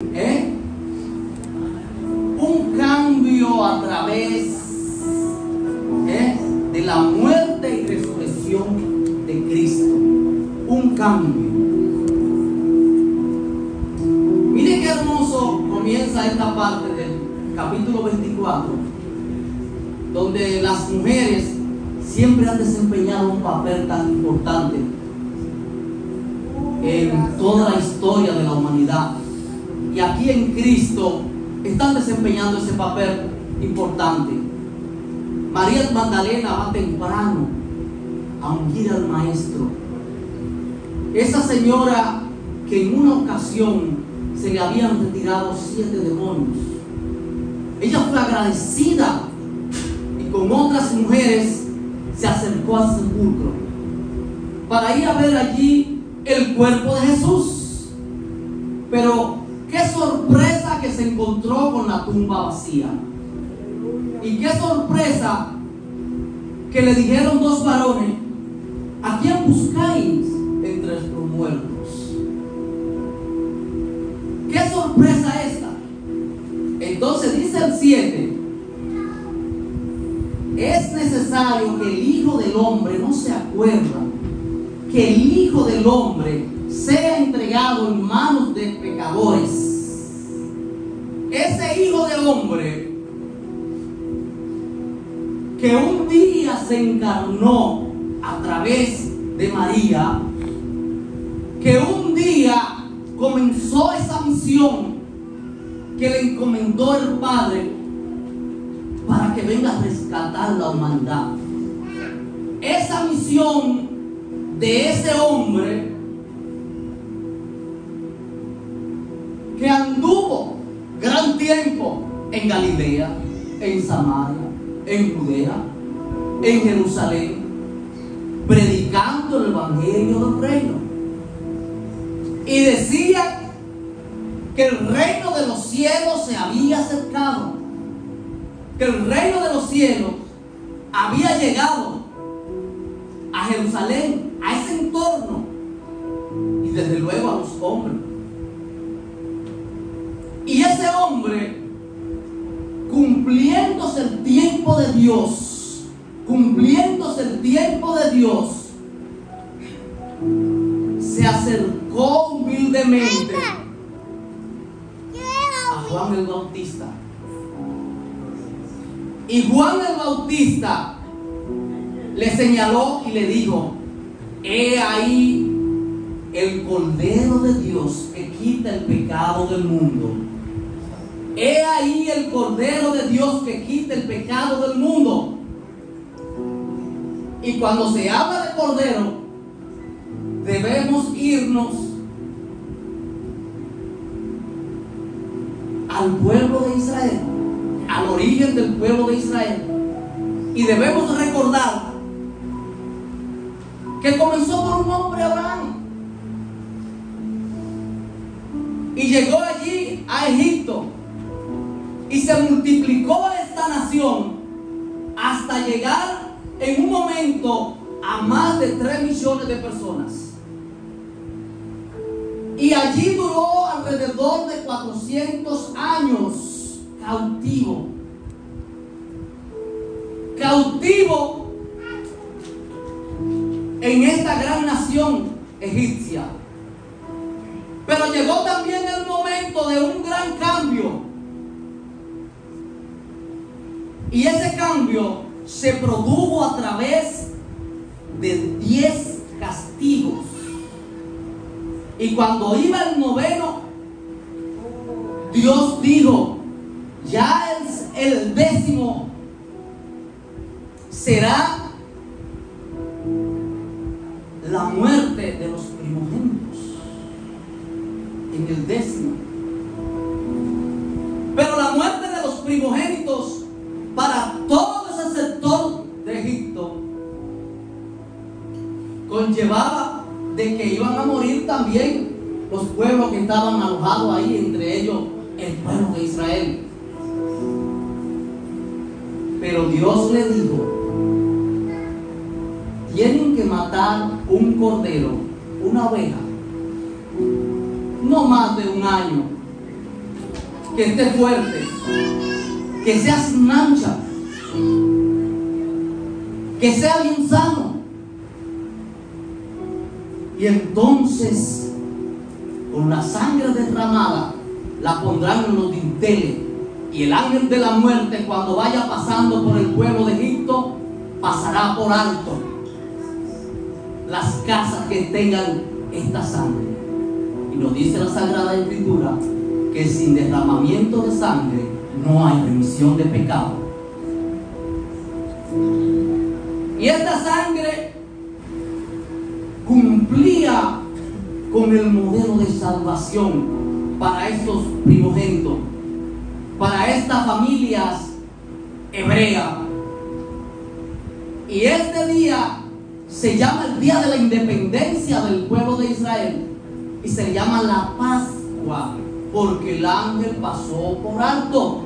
¿Eh? Un cambio a través de la muerte y resurrección de Cristo. Un cambio. Mire qué hermoso comienza esta parte del capítulo 24, donde las mujeres siempre han desempeñado un papel tan importante en toda la historia de la humanidad. Y aquí en Cristo están desempeñando ese papel importante. María Magdalena va temprano a ungir al Maestro. Esa señora que en una ocasión se le habían retirado 7 demonios, ella fue agradecida y con otras mujeres se acercó al sepulcro para ir a ver allí el cuerpo de Jesús. Pero qué sorpresa que se encontró con la tumba vacía. Y qué sorpresa que le dijeron 2 varones: ¿a quién buscáis entre los muertos? Qué sorpresa esta. Entonces dice el 7: es necesario que el Hijo del Hombre, no se acuerda, que el Hijo del Hombre sea entregado en manos de pecadores. Ese Hijo del Hombre que un día se encarnó a través de María, que un día comenzó esa misión que le encomendó el Padre para que venga a rescatar la humanidad. Esa misión de ese hombre que anduvo gran tiempo en Galilea, en Samaria, en Judea, en Jerusalén, predicando el evangelio del reino. Y decía que el reino de los cielos se había acercado, que el reino de los cielos había llegado a Jerusalén, a ese entorno, y desde luego a los hombres. Y ese hombre, cumpliéndose el tiempo de Dios, se acercó humildemente a Juan el Bautista. Y Juan el Bautista le señaló y le dijo: he ahí el Cordero de Dios que quita el pecado del mundo. He ahí el Cordero de Dios que quita el pecado del mundo. Y cuando se habla de Cordero, debemos irnos al pueblo de Israel, al origen del pueblo de Israel. Y debemos recordar que comenzó por un hombre, Abraham, y llegó allí a Egipto, y se multiplicó esta nación hasta llegar en un momento a más de 3 millones de personas. Y allí duró alrededor de 400 años cautivo en esta gran nación egipcia. Pero llegó también el momento de un gran cambio. Y ese cambio se produjo a través de 10 castigos. Y cuando iba el 9º, Dios dijo: ya el 10º será la muerte de los primogénitos. En el 10º. Pero la muerte de los primogénitos para todo ese sector de Egipto conllevaba de que iban a morir también los pueblos que estaban alojados ahí, entre ellos el pueblo de Israel. Pero Dios le dijo: tienen que matar un cordero, una oveja, no más de 1 año, que esté fuerte, que sea sin mancha, que sea bien sano. Y entonces, con la sangre derramada, la pondrán en los dinteles. Y el ángel de la muerte, cuando vaya pasando por el pueblo de Egipto, pasará por alto las casas que tengan esta sangre. Y nos dice la Sagrada Escritura que sin derramamiento de sangre no hay remisión de pecado. Y esta sangre cumplía con el modelo de salvación para estos primogénitos, para estas familias hebreas. Y este día se llama el día de la independencia del pueblo de Israel y se llama la Pascua, porque el ángel pasó por alto.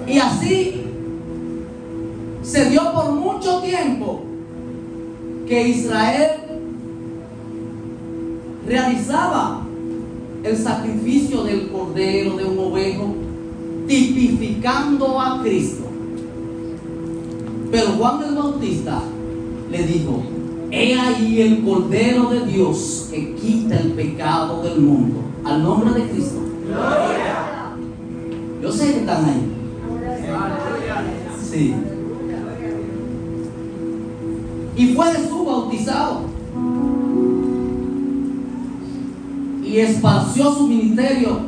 Y así se dio por mucho tiempo que Israel realizaba el sacrificio del cordero, de un ovejo, tipificando a Cristo. Pero Juan el Bautista le dijo: he ahí el Cordero de Dios que quita el pecado del mundo. Al nombre de Cristo. ¡Gloria! Yo sé que están ahí. Sí. Y fue Jesús bautizado y esparció su ministerio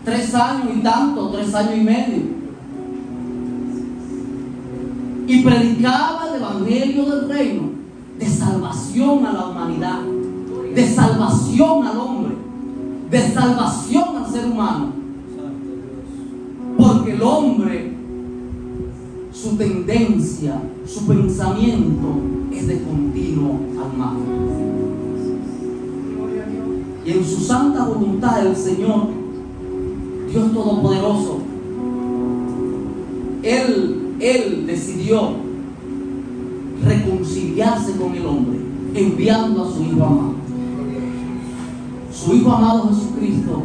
3 años y tanto, 3 años y medio. Y predicaba el evangelio del reino, de salvación a la humanidad, de salvación al hombre, de salvación al ser humano. Porque el hombre, su tendencia, su pensamiento es de continuo al mal. Y en su santa voluntad el Señor, Dios Todopoderoso, Él decidió reconciliarse con el hombre, enviando a su Hijo amado. Su Hijo amado Jesucristo,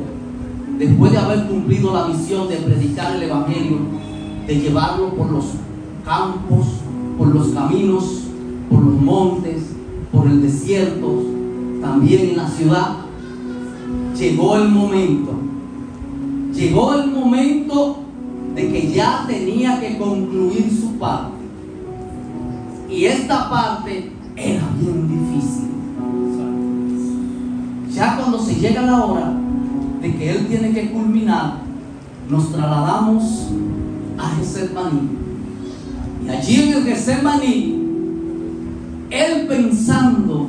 después de haber cumplido la misión de predicar el evangelio, de llevarlo por los campos, por los caminos, por los montes, por el desierto, también en la ciudad, llegó el momento de que ya tenía que concluir su parte. Y esta parte era bien difícil. Ya cuando se llega la hora de que Él tiene que culminar, nos trasladamos a Getsemaní. Y allí en el Getsemaní, Él pensando,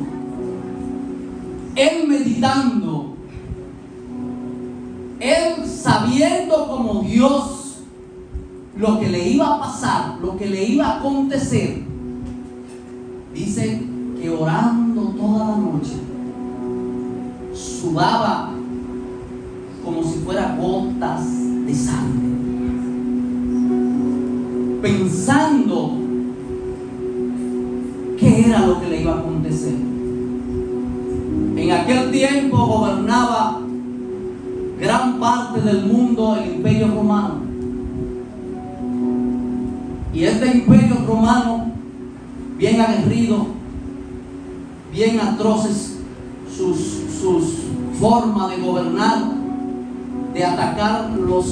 Él meditando, Él sabiendo como Dios lo que le iba a pasar, lo que le iba a acontecer, dice que orando toda la noche, sudaba como si fuera gotas de sangre, pensando qué era lo que le iba a acontecer. En aquel tiempo gobernaba gran parte del mundo el Imperio Romano. Y este Imperio Romano, bien aguerrido, bien atroces sus formas de gobernar, de atacar los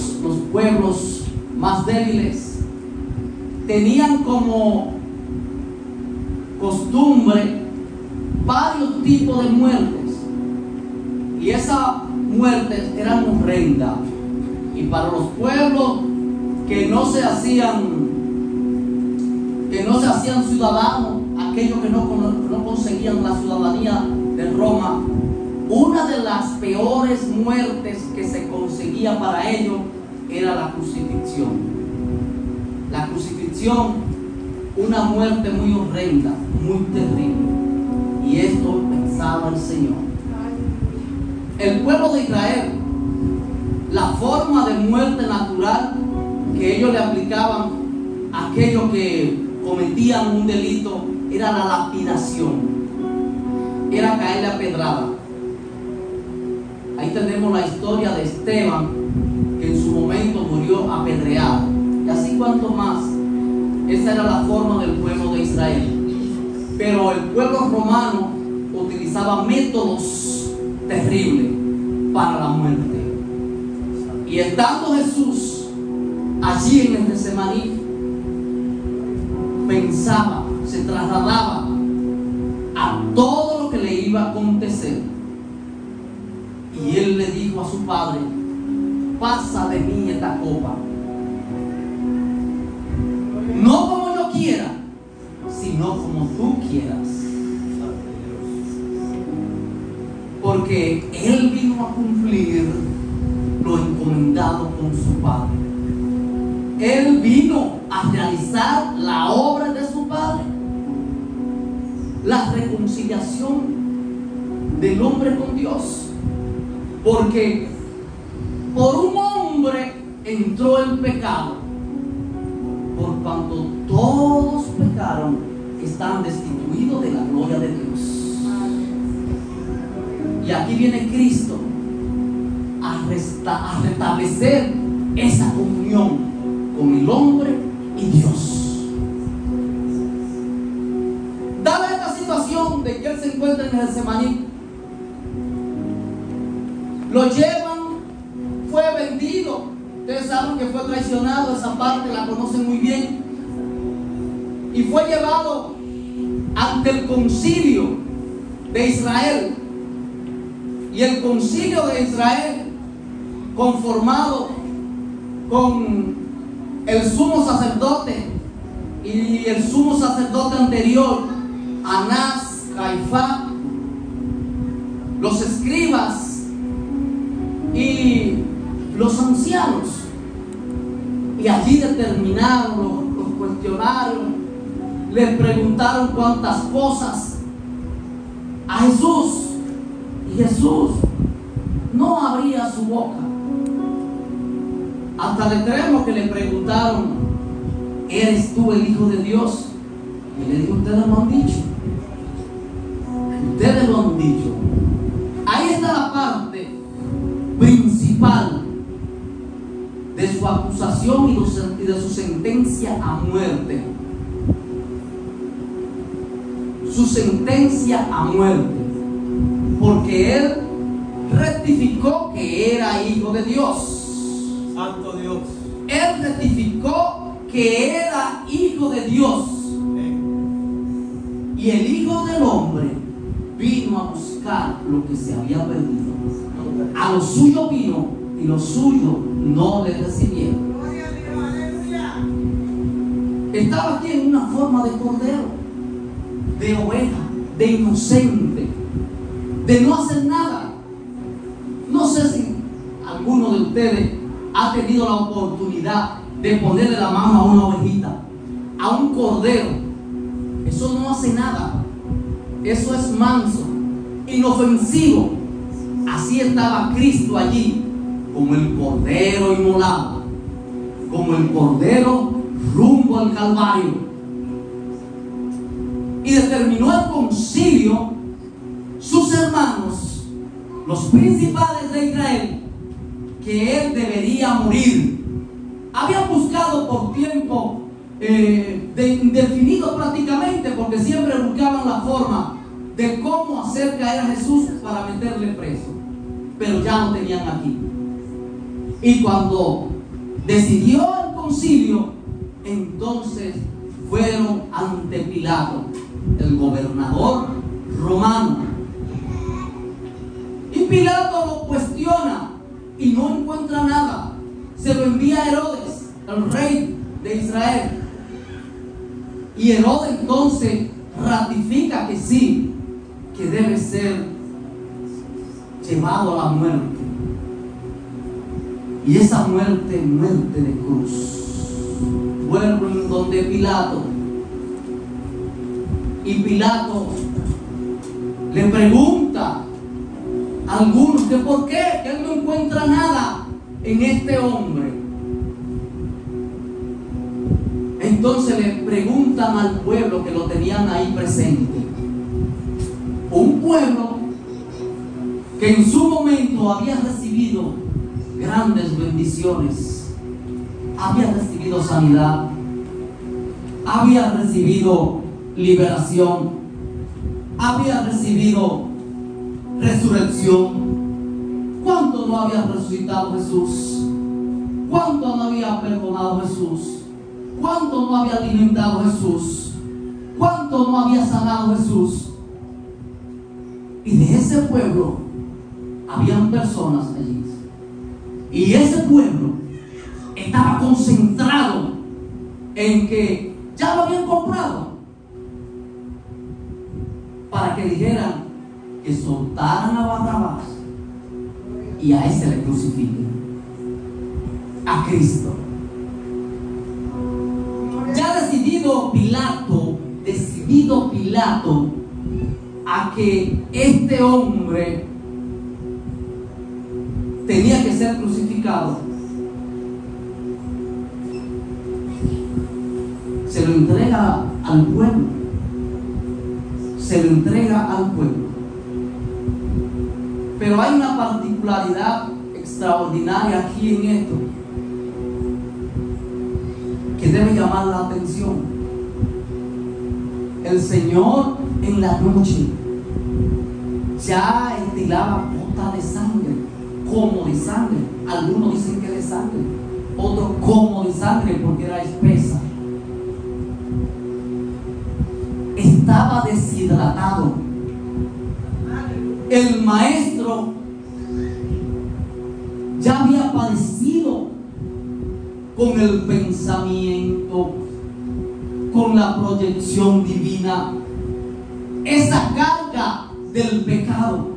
pueblos más débiles, tenían como costumbre varios tipos de muertes, y esas muertes eran horrendas. Y para los pueblos que no se hacían ciudadanos, aquellos que no conseguían la ciudadanía de Roma, una de las peores muertes que se conseguía para ellos era la crucifixión. La crucifixión, una muerte muy horrenda, muy terrible. Y esto pensaba el Señor. El pueblo de Israel, la forma de muerte natural que ellos le aplicaban a aquellos que cometían un delito era la lapidación, era caerle a pedrada. Ahí tenemos la historia de Esteban, que en su momento murió apedreado. Y así cuanto más. Esa era la forma del pueblo de Israel. Pero el pueblo romano utilizaba métodos terribles para la muerte. Y estando Jesús allí en el Getsemaní, pensaba, se trasladaba a todo lo que le iba a acontecer. Y él le dijo a su padre: pasa de mí esta copa, no como yo quiera, sino como tú quieras. Porque él vino a cumplir lo encomendado con su padre. Él vino a realizar la obra de su padre, la reconciliación del hombre con Dios. Porque por un hombre entró el pecado, por cuanto todos pecaron, están destituidos de la gloria de Dios. Y aquí viene Cristo a restablecer esa comunión con el hombre y Dios. Dada esta situación de que él se encuentra en el Getsemaní, lo llevan, fue vendido. Ustedes saben que fue traicionado, esa parte la conocen muy bien. Y fue llevado ante el concilio de Israel. Y el concilio de Israel, conformado con el sumo sacerdote y el sumo sacerdote anterior, Anás, Caifás, los escribas y los ancianos. Y allí determinaron, los cuestionaron, les preguntaron cuántas cosas a Jesús. Y Jesús no abría su boca. Hasta el extremo que le preguntaron: ¿eres tú el Hijo de Dios? Y le dijo: ustedes lo han dicho. Ustedes lo han dicho. Ahí está la parte principal de su acusación y de su sentencia a muerte. Su sentencia a muerte. Porque él rectificó que era hijo de Dios. Santo Dios. Él rectificó que era hijo de Dios. Y el Hijo del Hombre vino a buscar lo que se había perdido. A lo suyo vino y lo suyo no le recibieron. Estaba aquí en una forma de cordero, de oveja, de inocente, de no hacer nada. No sé si alguno de ustedes ha tenido la oportunidad de ponerle la mano a una ovejita, a un cordero. Eso no hace nada. Eso es manso, inofensivo. Así estaba Cristo allí, como el cordero inmolado, como el cordero rumbo al Calvario. Y determinó el concilio, sus hermanos, los principales de Israel, que él debería morir. Habían buscado por tiempo indefinido prácticamente, porque siempre buscaban la forma de cómo hacer caer a Jesús para meterle preso, pero ya lo tenían aquí. Y cuando decidió el concilio, entonces fueron ante Pilato, el gobernador romano. Y Pilato lo cuestiona y no encuentra nada. Se lo envía a Herodes, el rey de Israel. Y Herodes entonces ratifica que sí, que debe ser llevado a la muerte. Y esa muerte, muerte de cruz. Vuelven donde Pilato. Y Pilato le pregunta a algunos que por qué, que él no encuentra nada en este hombre. Entonces le preguntan al pueblo que lo tenían ahí presente. Un pueblo que en su momento había recibido grandes bendiciones, había recibido sanidad, había recibido liberación, había recibido resurrección. ¿Cuánto no había resucitado Jesús? ¿Cuánto no había perdonado Jesús? ¿Cuánto no había alimentado Jesús? ¿Cuánto no había sanado Jesús? Y de ese pueblo habían personas allí. Y ese pueblo estaba concentrado en que ya lo habían comprado, para que dijeran que soltaran a Barrabás y a ese le crucifiquen, a Cristo. Ya decidido Pilato a que este hombre tenía que ser crucificado, se lo entrega al pueblo, pero hay una particularidad extraordinaria aquí en esto que debe llamar la atención. El Señor en la noche ya estilaba gota de sangre, como de sangre. Algunos dicen que de sangre, otros como de sangre porque era espesa. Estaba deshidratado. El maestro ya había padecido con el pensamiento, con la proyección divina, esa carga del pecado.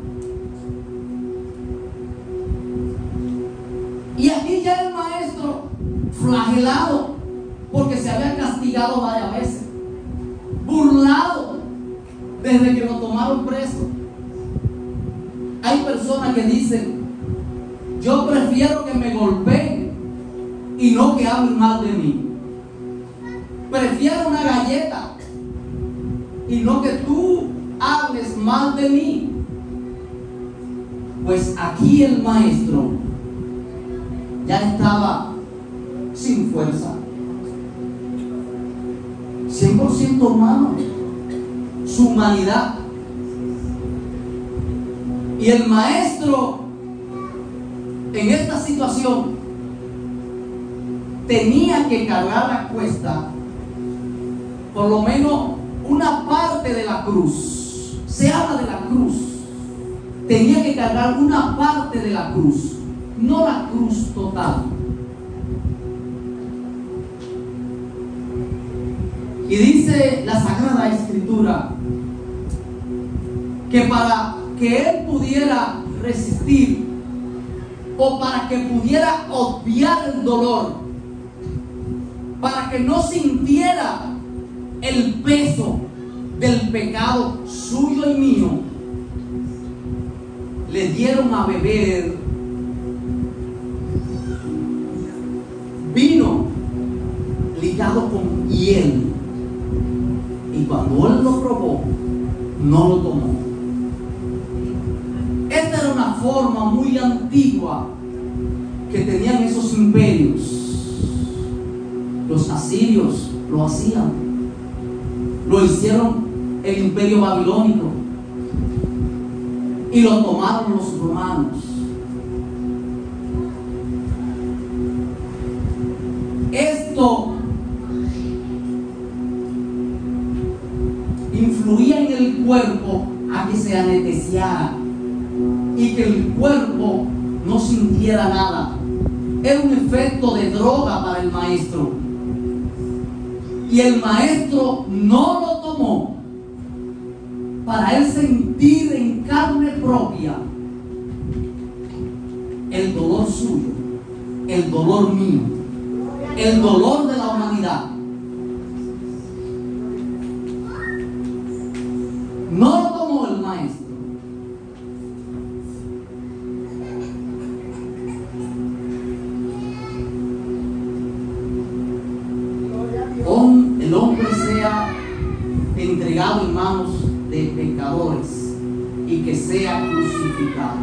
Y aquí ya el maestro flagelado, porque se había castigado varias veces, burlado desde que lo tomaron preso. Hay personas que dicen: yo prefiero que me golpeen y no que hablen mal de mí. Prefiero una galleta y no que tú hables mal de mí. Pues aquí el maestro ya estaba sin fuerza, 100% humano, su humanidad. Y el maestro en esta situación tenía que cargar a cuesta por lo menos una parte de la cruz. Se habla de la cruz. Tenía que cargar una parte de la cruz, no la cruz total. Y dice la Sagrada Escritura que para que él pudiera resistir, o para que pudiera obviar el dolor, para que no sintiera el peso del pecado suyo y mío, le dieron a beber vino ligado con hiel. Y cuando él lo probó, no lo tomó. Esta era una forma muy antigua que tenían esos imperios. Los asirios lo hacían, lo hicieron el imperio babilónico y lo tomaron los romanos. Esto influía en el cuerpo a que se anestesiara y que el cuerpo no sintiera nada. Era un efecto de droga para el maestro, y el maestro no lo tomó para él sentir en carne propia el dolor suyo, el dolor mío, el dolor de la humanidad. No lo tomó el maestro. El hombre sea entregado en manos de pecadores y que sea crucificado.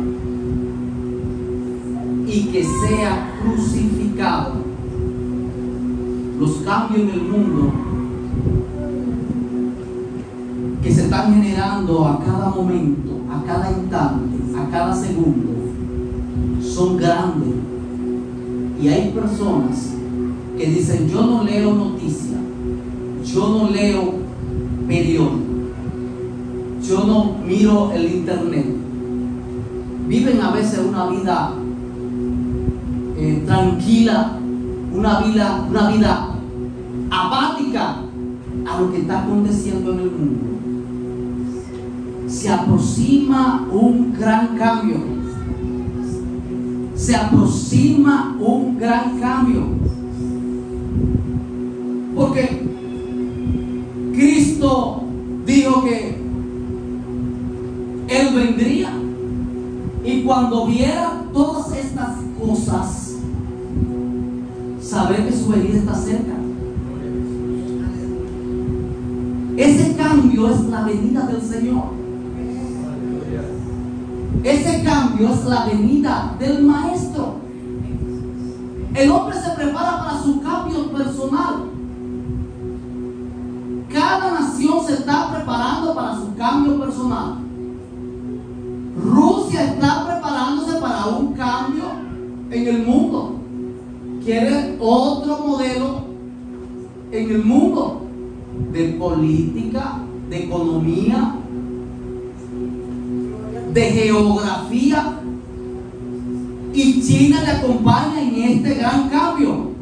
Y que sea crucificado. Los cambios en el mundo que se están generando a cada momento, a cada instante, a cada segundo, son grandes. Y hay personas que dicen: yo no leo noticias, yo no leo periódico, yo no miro el internet. Viven a veces una vida tranquila, una vida apática a lo que está aconteciendo en el mundo. Se aproxima un gran cambio. Se aproxima un gran cambio. Porque Cristo dijo que Él vendría, y cuando viera todas estas cosas, saber que su venida está cerca. Ese cambio es la venida del Señor. Ese cambio es la venida del Maestro. El hombre se prepara para su cambio personal. Cada nación se está preparando para su cambio personal. Rusia está preparándose para un cambio en el mundo. Quiere otro modelo en el mundo, de política, de economía, de geografía. Y China le acompaña en este gran cambio.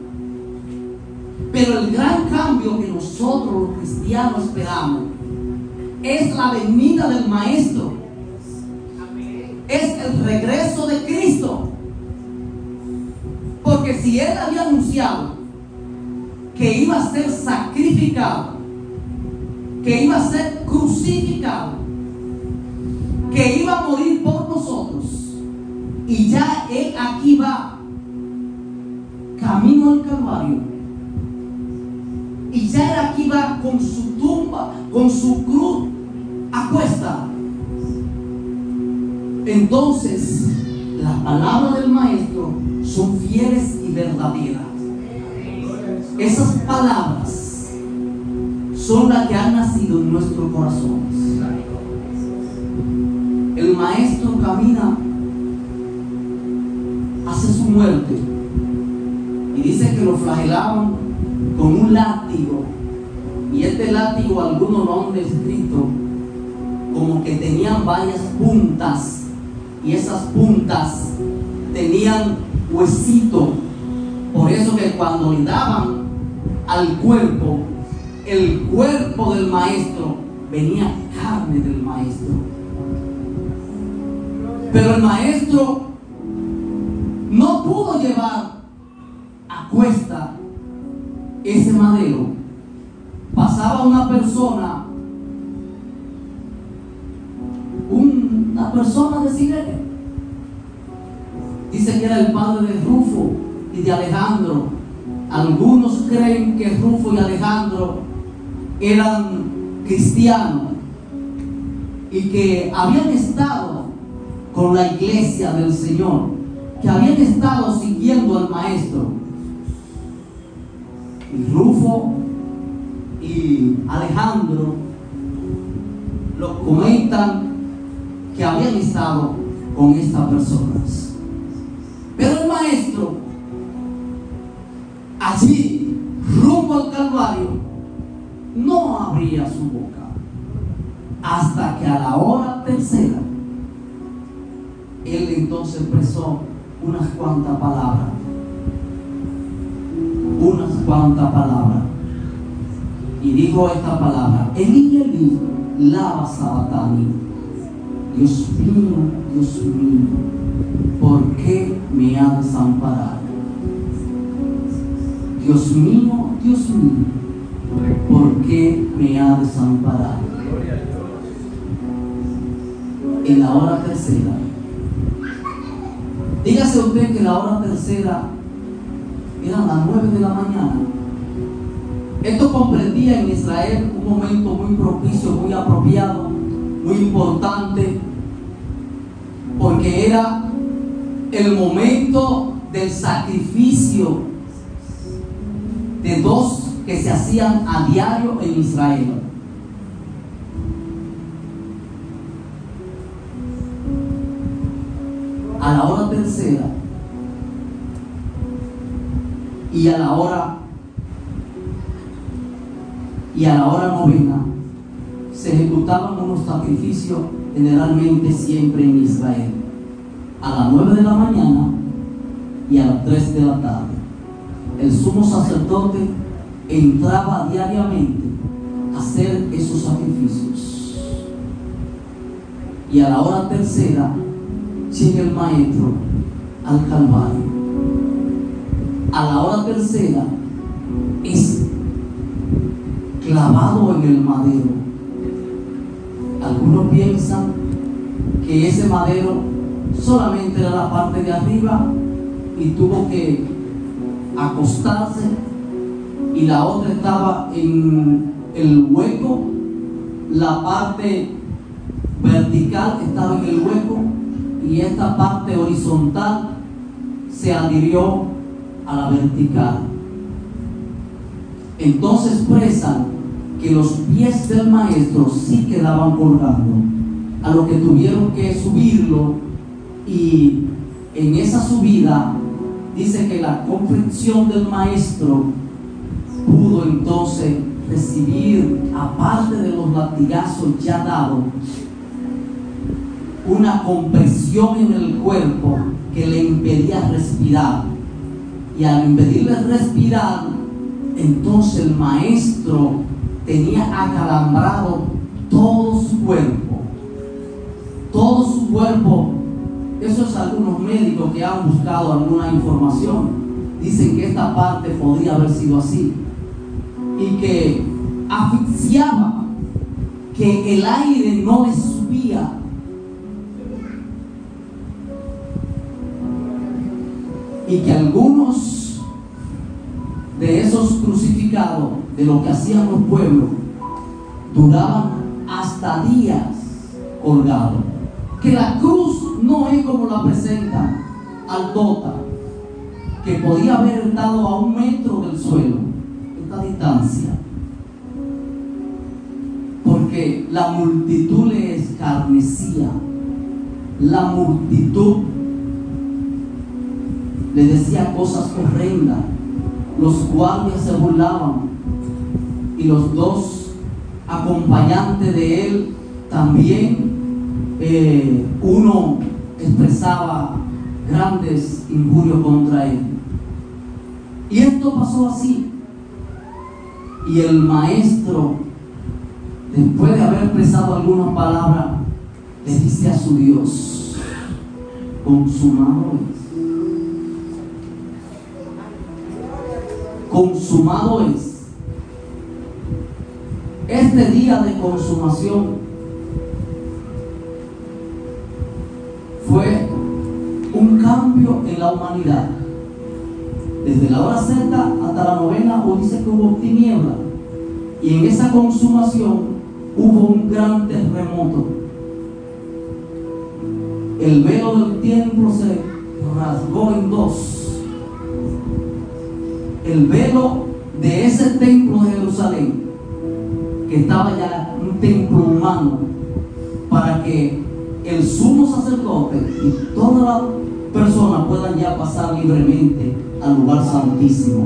Pero el gran cambio que nosotros los cristianos esperamos es la venida del Maestro. Es el regreso de Cristo. Porque si Él había anunciado que iba a ser sacrificado, que iba a ser crucificado, que iba a morir por nosotros, y ya Él aquí va camino al Calvario, y ya Él aquí va con su tumba, con su cruz a cuesta, entonces las palabras del Maestro son fieles y verdaderas. Esas palabras son las que han nacido en nuestros corazones. El Maestro camina hacia su muerte, y dice que lo flagelaban con un látigo, y este látigo algunos lo han descrito como que tenían varias puntas, y esas puntas tenían huesito. Por eso que cuando le daban al cuerpo, el cuerpo del Maestro, venía carne del Maestro. Pero el Maestro no pudo llevar a cuesta ese madero. Pasaba una persona de Cirene. Dice que era el padre de Rufo y de Alejandro. Algunos creen que Rufo y Alejandro eran cristianos y que habían estado con la iglesia del Señor, que habían estado siguiendo al Maestro. Y Rufo y Alejandro lo comentan que habían estado con estas personas. Pero el Maestro, allí rumbo al Calvario, no abría su boca hasta que a la hora tercera Él entonces expresó unas cuantas palabras. Y dijo esta palabra: Elí, Elí, lama sabachthani. Dios mío, ¿por qué me has desamparado? Dios mío, ¿por qué me has desamparado? En la hora tercera. Dígase usted que la hora tercera eran las 9 de la mañana. Esto comprendía en Israel un momento muy propicio, muy apropiado, muy importante, porque era el momento del sacrificio de dos que se hacían a diario en Israel. A la hora tercera y a la hora novena se ejecutaban unos sacrificios generalmente siempre en Israel, a las 9 de la mañana y a las 3 de la tarde. El sumo sacerdote entraba diariamente a hacer esos sacrificios, y a la hora tercera llega el maestro al Calvario. A la hora tercera es clavado en el madero. Algunos piensan que ese madero solamente era la parte de arriba y tuvo que acostarse, y la otra estaba en el hueco, la parte vertical estaba en el hueco y esta parte horizontal se adhirió a la vertical. Entonces expresan que los pies del maestro sí quedaban colgando, a lo que tuvieron que subirlo, y en esa subida dice que la comprensión del maestro pudo entonces recibir, aparte de los latigazos ya dados, una compresión en el cuerpo que le impedía respirar, y al impedirle respirar, entonces el maestro tenía acalambrado todo su cuerpo. Eso es, algunos médicos que han buscado alguna información dicen que esta parte podría haber sido así, y que asfixiaba, que el aire no le subía, y que algunos de esos crucificados, de lo que hacían los pueblos, duraban hasta días colgados. Que la cruz no es como la presenta altota, que podía haber estado a 1 metro del suelo, esta distancia, porque la multitud le escarnecía, la multitud le decía cosas horrendas, los guardias se burlaban, y los dos acompañantes de él también, uno expresaba grandes injurias contra él. Y esto pasó así, y el maestro, después de haber expresado algunas palabras, le dice a su Dios: consumado es. Consumado es. Este día de consumación fue un cambio en la humanidad. Desde la hora sexta hasta la novena, o dice que hubo tiniebla, y en esa consumación hubo un gran terremoto. El velo del templo se rasgó en dos. El velo de ese templo de Jerusalén, que estaba ya un templo humano, para que el sumo sacerdote y todas las personas puedan ya pasar libremente al lugar santísimo.